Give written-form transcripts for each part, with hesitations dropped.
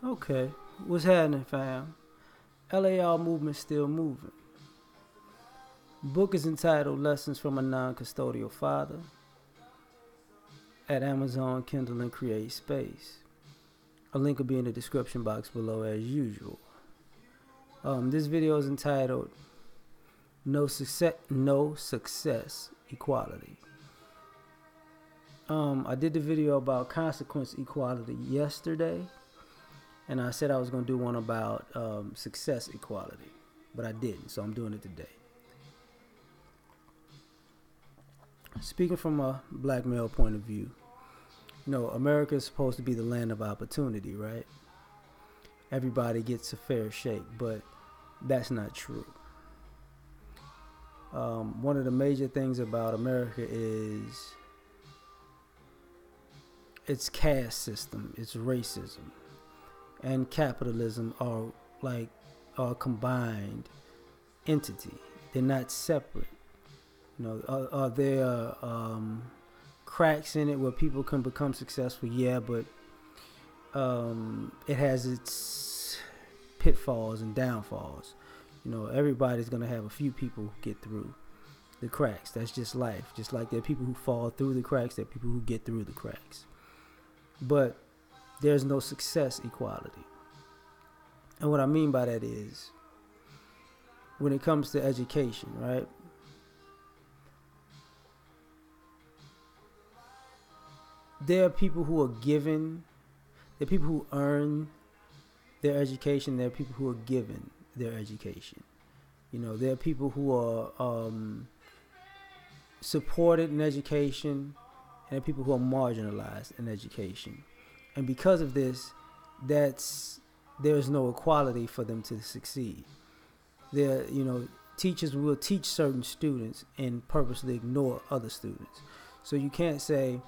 Okay, what's happening, fam? L.A.R movement still moving. Book is entitled Lessons from a Non-Custodial Father at Amazon, Kindle, and Create Space. A link will be in the description box below as usual. This video is entitled No Success Equality. I did the video about consequence equality yesterday, and I said I was going to do one about success equality, but I didn't, so I'm doing it today. Speaking from a black male point of view, America is supposed to be the land of opportunity, right? Everybody gets a fair shake, but that's not true. One of the major things about America is its caste system, its racism, and capitalism are like a combined entity. They're not separate. Are there cracks in it where people can become successful? Yeah, but it has its pitfalls and downfalls. Everybody's gonna have a few people who get through the cracks. That's just life. Just like there are people who fall through the cracks, there are people who get through the cracks. But there's no success equality. And what I mean by that is, when it comes to education, right? There are people who are given, there are people who earn their education, there are people who are given their education. There are people who are supported in education, and there are people who are marginalized in education. And because of this, there's no equality for them to succeed. Teachers will teach certain students and purposely ignore other students. So you can't say,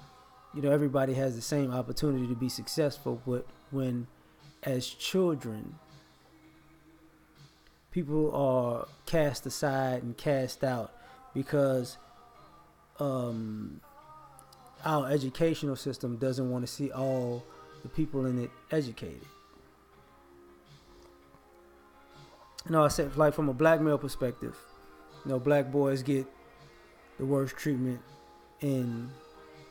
everybody has the same opportunity to be successful, but when, as children, people are cast aside and cast out because our educational system doesn't want to see all the people in it educated. I said, like, from a black male perspective, black boys get the worst treatment in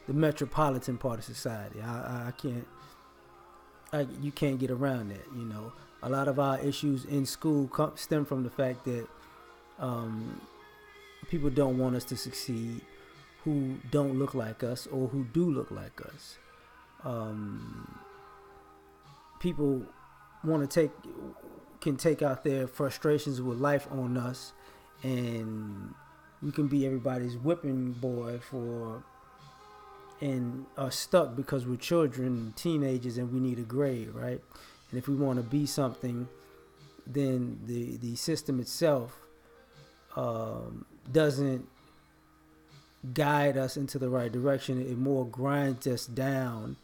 the metropolitan part of society. You can't get around that. A lot of our issues in school stem from the fact that people don't want us to succeed, who don't look like us or who do look like us. People can take out their frustrations with life on us, and we can be everybody's whipping boy and are stuck because we're children, teenagers, and we need a grade, right? And if we want to be something, then the system itself doesn't guide us into the right direction. It more grinds us down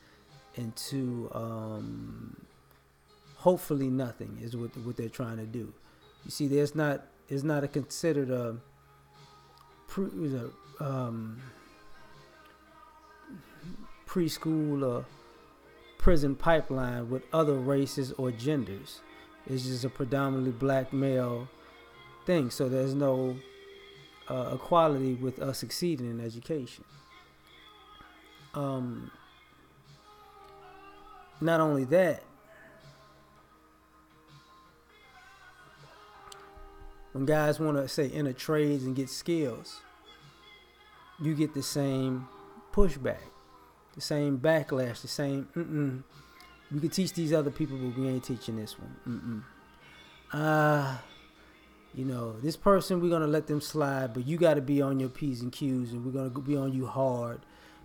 into hopefully nothing is what they're trying to do. You see, it's not considered a preschool or prison pipeline with other races or genders. It's just a predominantly black male thing. So there's no equality with us succeeding in education. Not only that, when guys want to say enter trades and get skills, you get the same pushback, the same backlash, the same we can teach these other people, but we ain't teaching this one. This person, we're gonna let them slide, but you got to be on your P's and Q's, and we're gonna be on you hard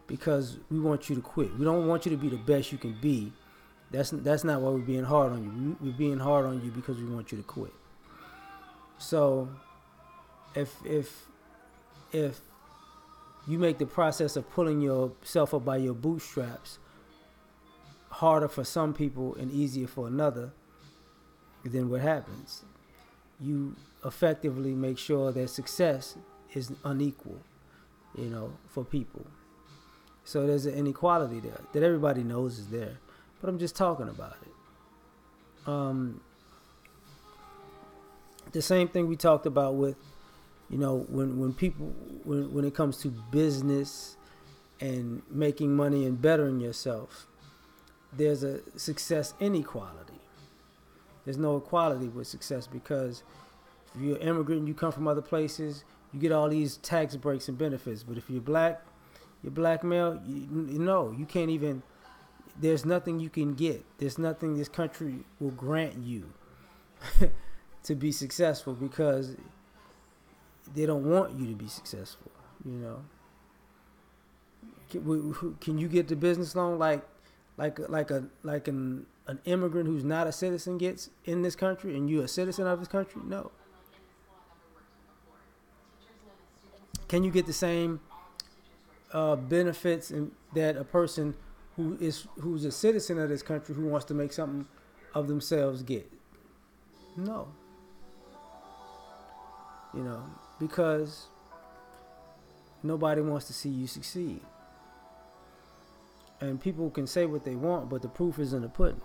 because we want you to quit. We don't want you to be the best you can be. That's not why we're being hard on you. We're being hard on you because we want you to quit. So if you make the process of pulling yourself up by your bootstraps harder for some people and easier for another, then what happens? You effectively make sure that success is unequal, for people. So there's an inequality there that everybody knows is there, but I'm just talking about it. Um, the same thing we talked about with, when people, when it comes to business and making money and bettering yourself, there's a success inequality. There's no equality with success, because if you're an immigrant and you come from other places, you get all these tax breaks and benefits. But if you're black male, you can't even. There's nothing you can get. There's nothing this country will grant you to be successful, because they don't want you to be successful. Can you get the business loan like an immigrant who's not a citizen gets in this country, and you're a citizen of this country? No. Can you get the same benefits that a person who's a citizen of this country who wants to make something of themselves get? No. Because nobody wants to see you succeed. And people can say what they want, but the proof is in the pudding.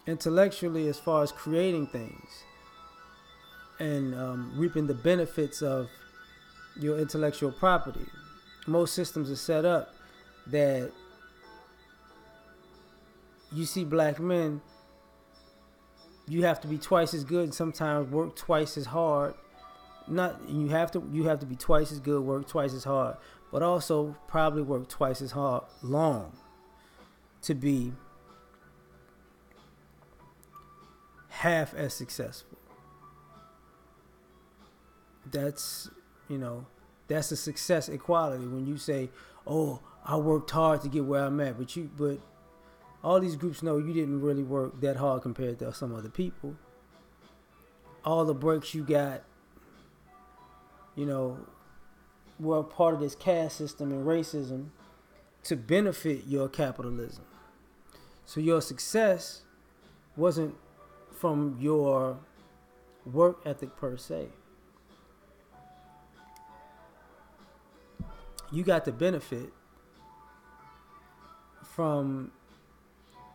Intellectually, as far as creating things and reaping the benefits of your intellectual property, most systems are set up that you see black men, you have to be twice as good and sometimes work twice as hard. You have to be twice as good, work twice as hard, but also probably work twice as hard long to be half as successful. That's a success equality when you say, "Oh, I worked hard to get where I'm at," but all these groups know you didn't really work that hard compared to some other people. All the breaks you got, were part of this caste system and racism to benefit your capitalism. So your success wasn't from your work ethic per se. You got the benefit from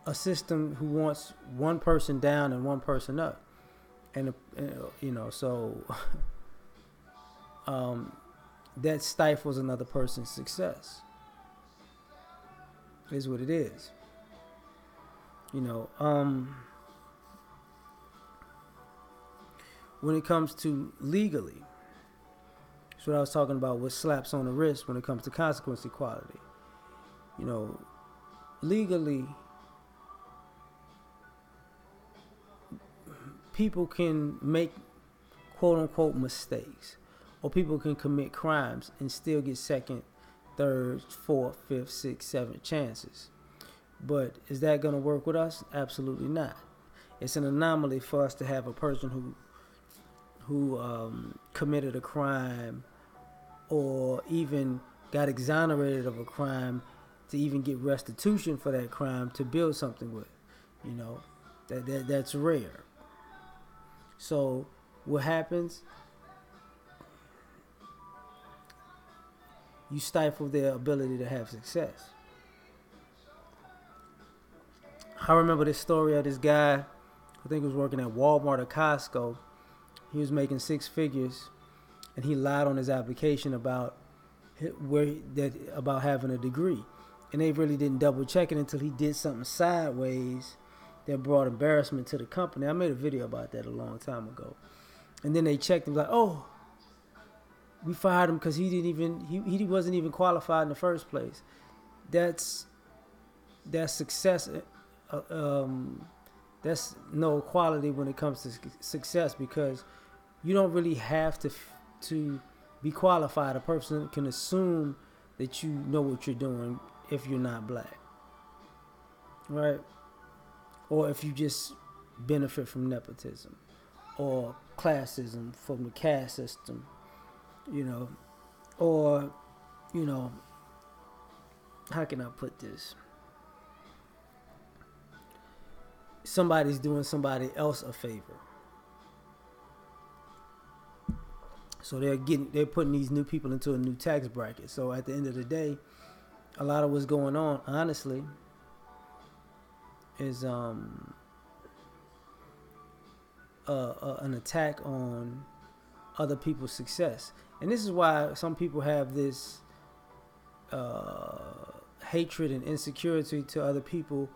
a system who wants one person down and one person up, and so that stifles another person's success. Is what it is. When it comes to legally, that's what I was talking about with slaps on the wrist when it comes to consequence equality. Legally, people can make quote unquote mistakes, or people can commit crimes and still get second, third, fourth, fifth, sixth, seventh chances. But is that going to work with us? Absolutely not. It's an anomaly for us to have a person who committed a crime or even got exonerated of a crime to even get restitution for that crime to build something with. That's rare. So what happens? You stifle their ability to have success. I remember this story of this guy, I think he was working at Walmart or Costco. He was making six figures, and he lied on his application about having a degree. And they really didn't double check it until he did something sideways that brought embarrassment to the company. I made a video about that a long time ago. And then they checked him like, "Oh, we fired him because he wasn't even qualified in the first place." That's success. That's no equality when it comes to success, because you don't really have to be qualified. A person can assume that you know what you're doing if you're not black, right? Or if you just benefit from nepotism or classism from the caste system, or how can I put this? Somebody's doing somebody else a favor. So they're putting these new people into a new tax bracket. So at the end of the day, a lot of what's going on, honestly, is an attack on other people's success. And this is why some people have this hatred and insecurity to other people,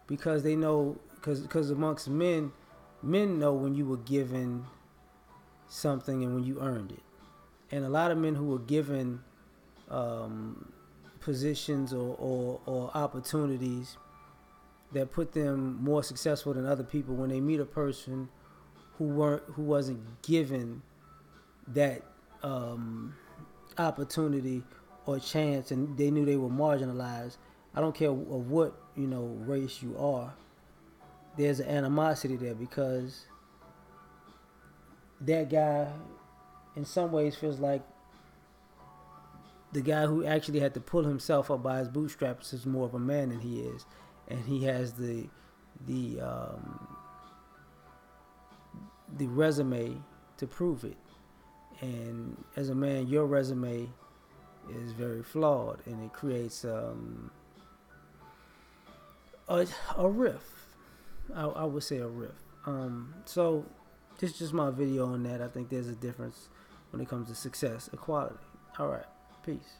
because they know, because amongst men know when you were given something and when you earned it. And a lot of men who were given positions or opportunities that put them more successful than other people, when they meet a person who wasn't given that opportunity or chance, and they knew they were marginalized, I don't care of what race you are, there's an animosity there, because that guy in some ways feels like the guy who actually had to pull himself up by his bootstraps is more of a man than he is, and he has the resume to prove it. And as a man, your resume is very flawed, and it creates a rift. I would say a rift. So this is just my video on that. I think there's a difference when it comes to success, equality. All right, peace.